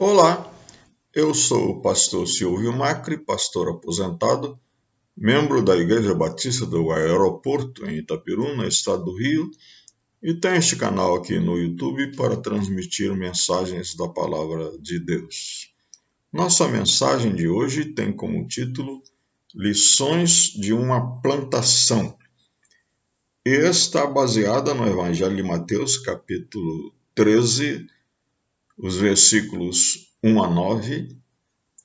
Olá, eu sou o pastor Silvio Macri, pastor aposentado, membro da Igreja Batista do Aeroporto, em Itapiruna, estado do Rio, e tenho este canal aqui no YouTube para transmitir mensagens da Palavra de Deus. Nossa mensagem de hoje tem como título Lições de uma Plantação e está baseada no Evangelho de Mateus, capítulo 13, os versículos 1 a 9,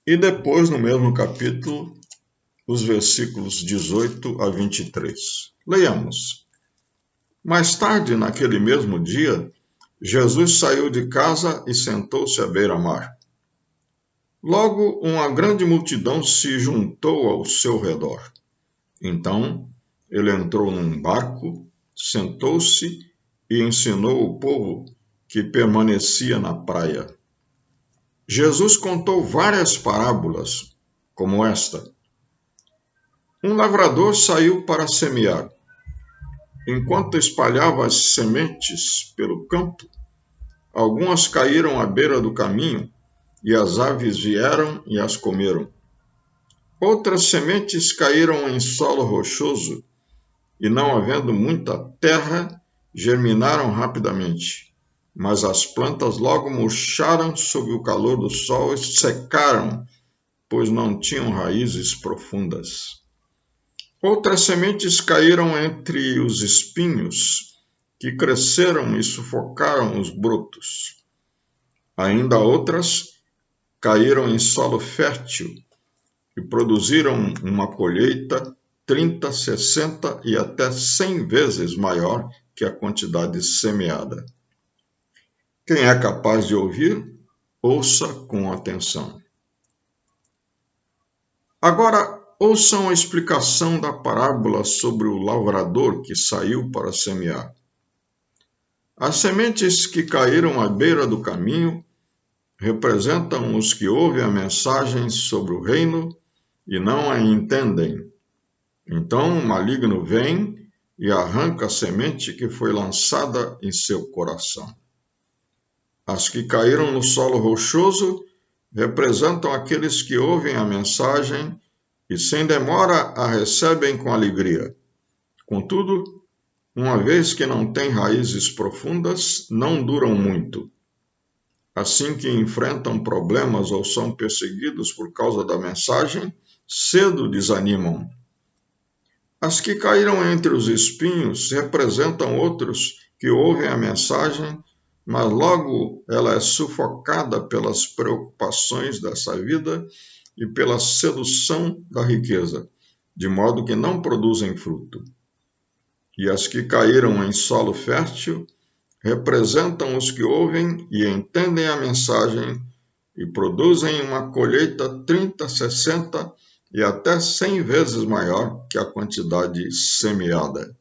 e depois, no mesmo capítulo, os versículos 18 a 23. Leiamos. Mais tarde, naquele mesmo dia, Jesus saiu de casa e sentou-se à beira-mar. Logo, uma grande multidão se juntou ao seu redor. Então, ele entrou num barco, sentou-se e ensinou o povo que permanecia na praia. Jesus contou várias parábolas, como esta. Um lavrador saiu para semear. Enquanto espalhava as sementes pelo campo, algumas caíram à beira do caminho e as aves vieram e as comeram. Outras sementes caíram em solo rochoso e, não havendo muita terra, germinaram rapidamente. Mas as plantas logo murcharam sob o calor do sol e secaram, pois não tinham raízes profundas. Outras sementes caíram entre os espinhos, que cresceram e sufocaram os brotos. Ainda outras caíram em solo fértil e produziram uma colheita 30, 60 e até 100 vezes maior que a quantidade semeada. Quem é capaz de ouvir, ouça com atenção. Agora, ouçam a explicação da parábola sobre o lavrador que saiu para semear. As sementes que caíram à beira do caminho representam os que ouvem a mensagem sobre o reino e não a entendem. Então o maligno vem e arranca a semente que foi lançada em seu coração. As que caíram no solo rochoso representam aqueles que ouvem a mensagem e sem demora a recebem com alegria. Contudo, uma vez que não têm raízes profundas, não duram muito. Assim que enfrentam problemas ou são perseguidos por causa da mensagem, cedo desanimam. As que caíram entre os espinhos representam outros que ouvem a mensagem, mas logo ela é sufocada pelas preocupações dessa vida e pela sedução da riqueza, de modo que não produzem fruto. E as que caíram em solo fértil representam os que ouvem e entendem a mensagem e produzem uma colheita 30, 60 e até 100 vezes maior que a quantidade semeada.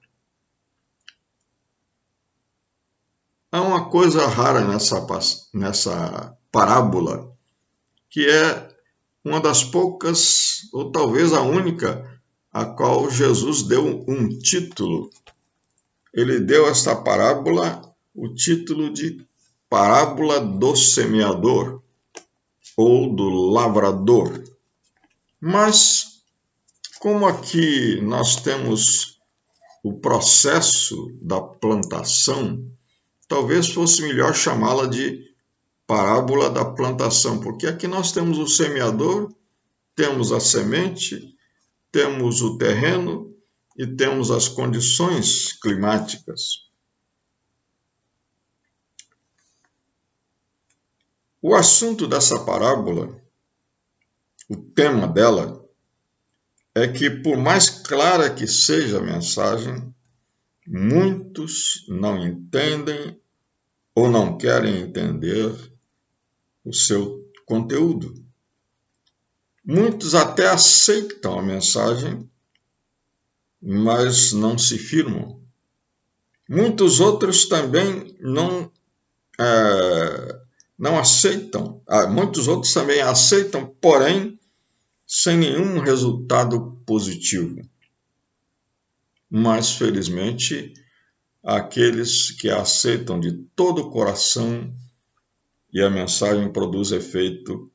Há uma coisa rara nessa parábola, que é uma das poucas, ou talvez a única, a qual Jesus deu um título. Ele deu a esta parábola o título de Parábola do Semeador, ou do Lavrador. Mas, como aqui nós temos o processo da plantação, talvez fosse melhor chamá-la de Parábola da Plantação, porque aqui nós temos o semeador, temos a semente, temos o terreno e temos as condições climáticas. O assunto dessa parábola, o tema dela, é que por mais clara que seja a mensagem, muitos não entendem ou não querem entender o seu conteúdo. Muitos até aceitam a mensagem, mas não se firmam. Muitos outros também não aceitam. Muitos outros também aceitam, porém, sem nenhum resultado positivo. Mas, felizmente, aqueles que aceitam de todo o coração e a mensagem produz efeito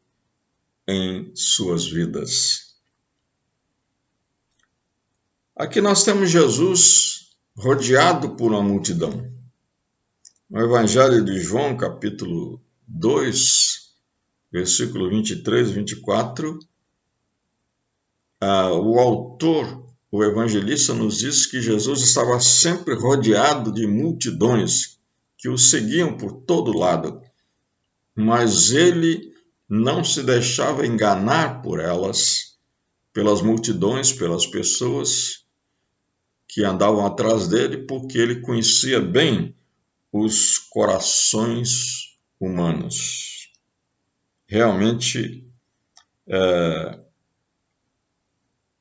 em suas vidas. Aqui nós temos Jesus rodeado por uma multidão. No Evangelho de João, capítulo 2, versículo 23 e 24, o autor, o evangelista, nos diz que Jesus estava sempre rodeado de multidões que o seguiam por todo lado, mas ele não se deixava enganar por elas, pelas multidões, pelas pessoas que andavam atrás dele, porque ele conhecia bem os corações humanos. Realmente,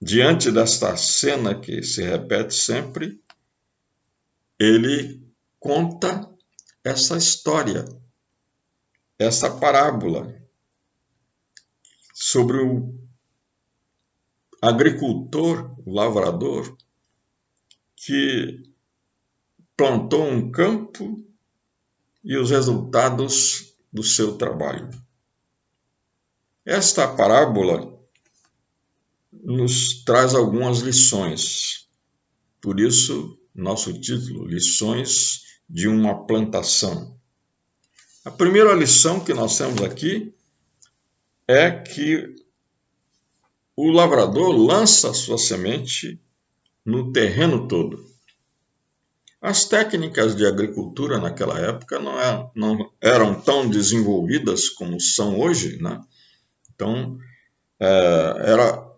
diante desta cena que se repete sempre, ele conta essa história, essa parábola sobre o agricultor, o lavrador, que plantou um campo e os resultados do seu trabalho. Esta parábola nos traz algumas lições. Por isso, nosso título, Lições de uma Plantação. A primeira lição que nós temos aqui é que o lavrador lança a sua semente no terreno todo. As técnicas de agricultura naquela época não eram tão desenvolvidas como são hoje, né? Então, era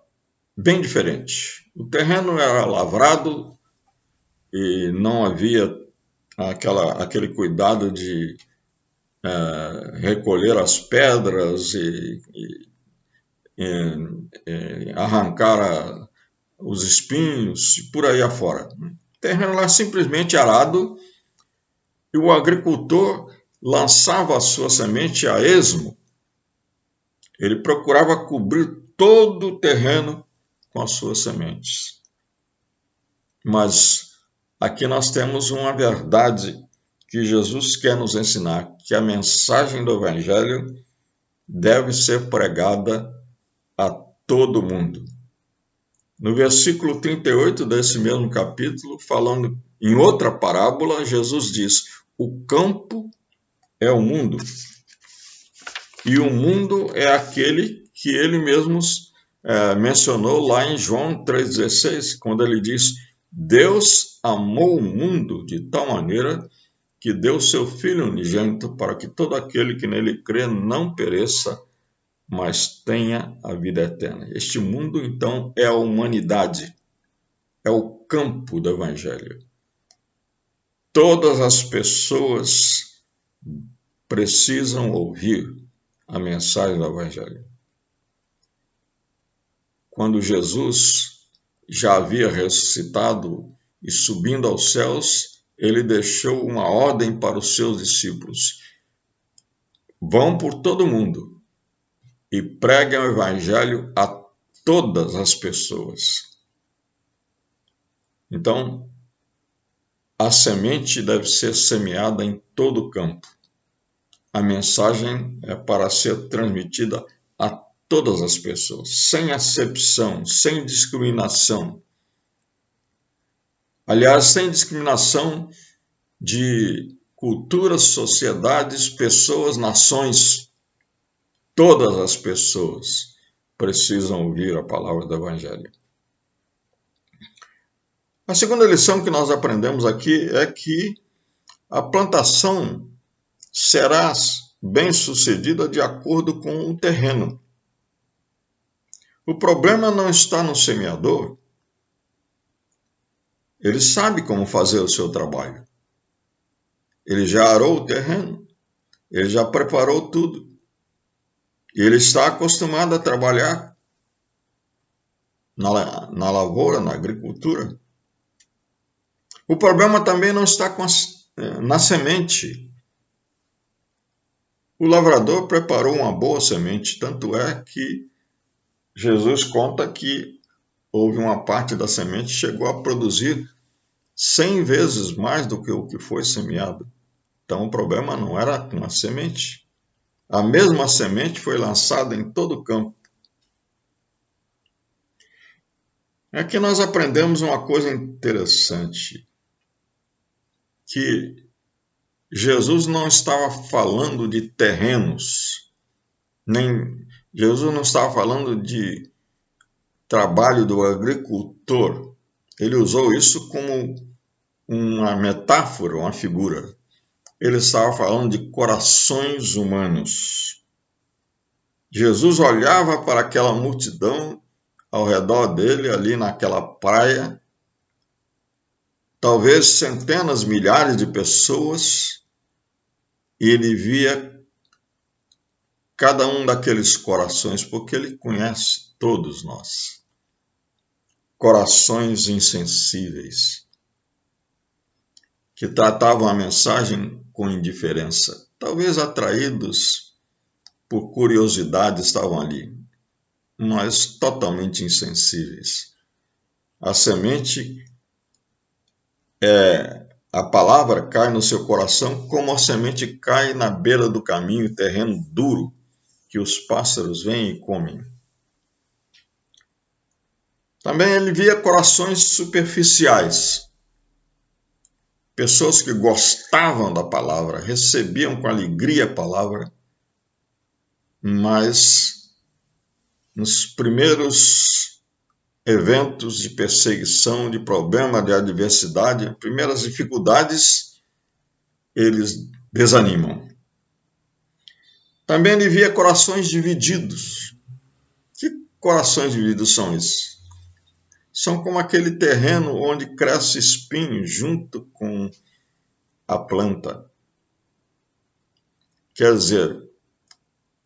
bem diferente. O terreno era lavrado e não havia aquele cuidado de recolher as pedras e arrancar os espinhos e por aí afora. O terreno lá simplesmente arado e o agricultor lançava a sua semente a esmo. Ele procurava cobrir todo o terreno com as suas sementes. Mas aqui nós temos uma verdade que Jesus quer nos ensinar, que a mensagem do Evangelho deve ser pregada a todo mundo. No versículo 38 desse mesmo capítulo, falando em outra parábola, Jesus diz: o campo é o mundo, e o mundo é aquele que ele mesmo mencionou lá em João 3,16, quando ele diz: Deus amou o mundo de tal maneira que deu seu Filho unigênito para que todo aquele que nele crê não pereça, mas tenha a vida eterna. Este mundo, então, é a humanidade, é o campo do Evangelho. Todas as pessoas precisam ouvir a mensagem do Evangelho. Quando Jesus já havia ressuscitado e subindo aos céus, ele deixou uma ordem para os seus discípulos: vão por todo mundo e preguem o Evangelho a todas as pessoas. Então, a semente deve ser semeada em todo o campo. A mensagem é para ser transmitida a todas as pessoas, sem acepção, sem discriminação. Aliás, sem discriminação de culturas, sociedades, pessoas, nações. Todas as pessoas precisam ouvir a palavra do Evangelho. A segunda lição que nós aprendemos aqui é que a plantação será bem-sucedida de acordo com o terreno. O problema não está no semeador. Ele sabe como fazer o seu trabalho. Ele já arou o terreno, ele já preparou tudo. E ele está acostumado a trabalhar na lavoura, na agricultura. O problema também não está na semente. O lavrador preparou uma boa semente, tanto é que Jesus conta que houve uma parte da semente que chegou a produzir 100 vezes mais do que o que foi semeado. Então o problema não era com a semente. A mesma semente foi lançada em todo o campo. Aqui nós aprendemos uma coisa interessante, que Jesus não estava falando de terrenos, nem Jesus não estava falando de trabalho do agricultor. Ele usou isso como uma metáfora, uma figura. Ele estava falando de corações humanos. Jesus olhava para aquela multidão ao redor dele, ali naquela praia, talvez centenas, milhares de pessoas, e ele via cada um daqueles corações, porque ele conhece todos nós. Corações insensíveis, que tratavam a mensagem com indiferença, talvez atraídos por curiosidade estavam ali, mas totalmente insensíveis. A semente a palavra cai no seu coração como a semente cai na beira do caminho, terreno duro, que os pássaros vêm e comem. Também ele via corações superficiais. Pessoas que gostavam da palavra, recebiam com alegria a palavra, mas nos primeiros eventos de perseguição, de problema, de adversidade, primeiras dificuldades, eles desanimam. Também ele via corações divididos. Que corações divididos são esses? São como aquele terreno onde cresce espinho junto com a planta. Quer dizer,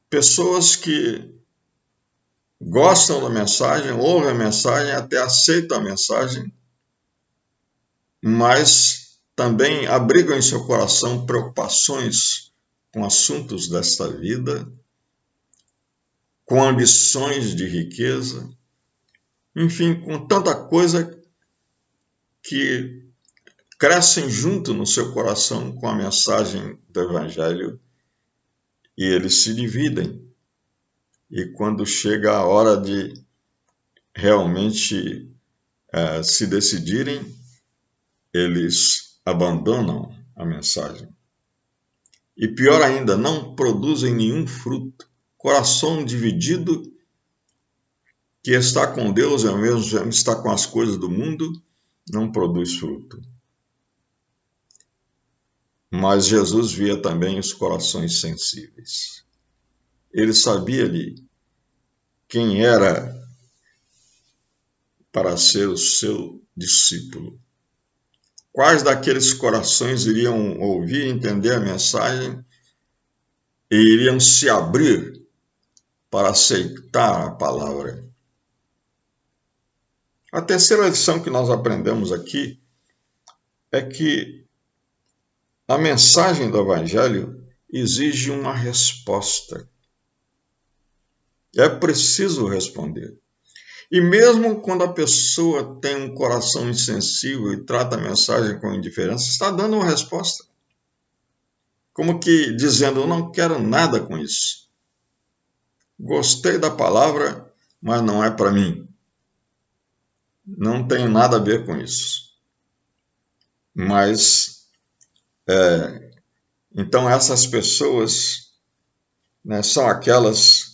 pessoas que gostam da mensagem, ouvem a mensagem, até aceitam a mensagem, mas também abrigam em seu coração preocupações com assuntos desta vida, com ambições de riqueza, enfim, com tanta coisa que crescem junto no seu coração com a mensagem do Evangelho e eles se dividem. E quando chega a hora de realmente se decidirem, eles abandonam a mensagem. E pior ainda, não produzem nenhum fruto. Coração dividido, que está com Deus, ao mesmo tempo está com as coisas do mundo, não produz fruto. Mas Jesus via também os corações sensíveis. Ele sabia ali quem era para ser o seu discípulo. Quais daqueles corações iriam ouvir, entender a mensagem e iriam se abrir para aceitar a palavra. A terceira lição que nós aprendemos aqui é que a mensagem do Evangelho exige uma resposta. É preciso responder. E mesmo quando a pessoa tem um coração insensível e trata a mensagem com indiferença, está dando uma resposta. Como que dizendo, eu não quero nada com isso. Gostei da palavra, mas não é para mim. Não tem nada a ver com isso. Mas, então essas pessoas, né, são aquelas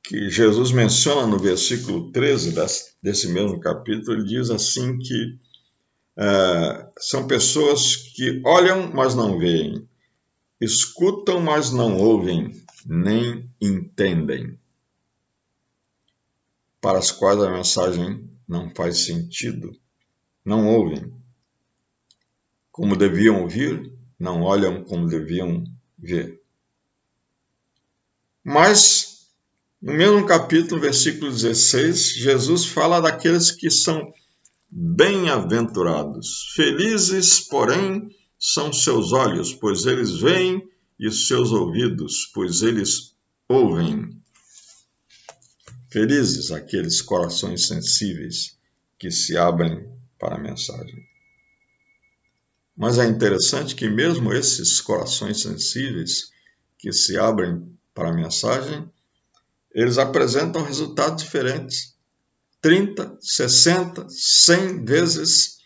que Jesus menciona no versículo 13 desse mesmo capítulo. Ele diz assim que são pessoas que olham, mas não veem, escutam, mas não ouvem, nem entendem, para as quais a mensagem não faz sentido, não ouvem como deviam ouvir, não olham como deviam ver. Mas, no mesmo capítulo, versículo 16, Jesus fala daqueles que são bem-aventurados. Felizes, porém, são seus olhos, pois eles veem, e os seus ouvidos, pois eles ouvem. Felizes aqueles corações sensíveis que se abrem para a mensagem. Mas é interessante que mesmo esses corações sensíveis, que se abrem para a mensagem, eles apresentam resultados diferentes. 30, 60, 100 vezes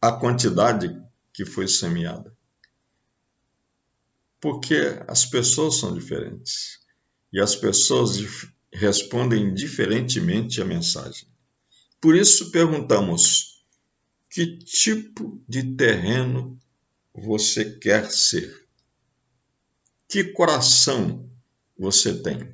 a quantidade que foi semeada. Porque as pessoas são diferentes. E as pessoas respondem diferentemente à mensagem. Por isso perguntamos: que tipo de terreno você quer ser? Que coração você tem?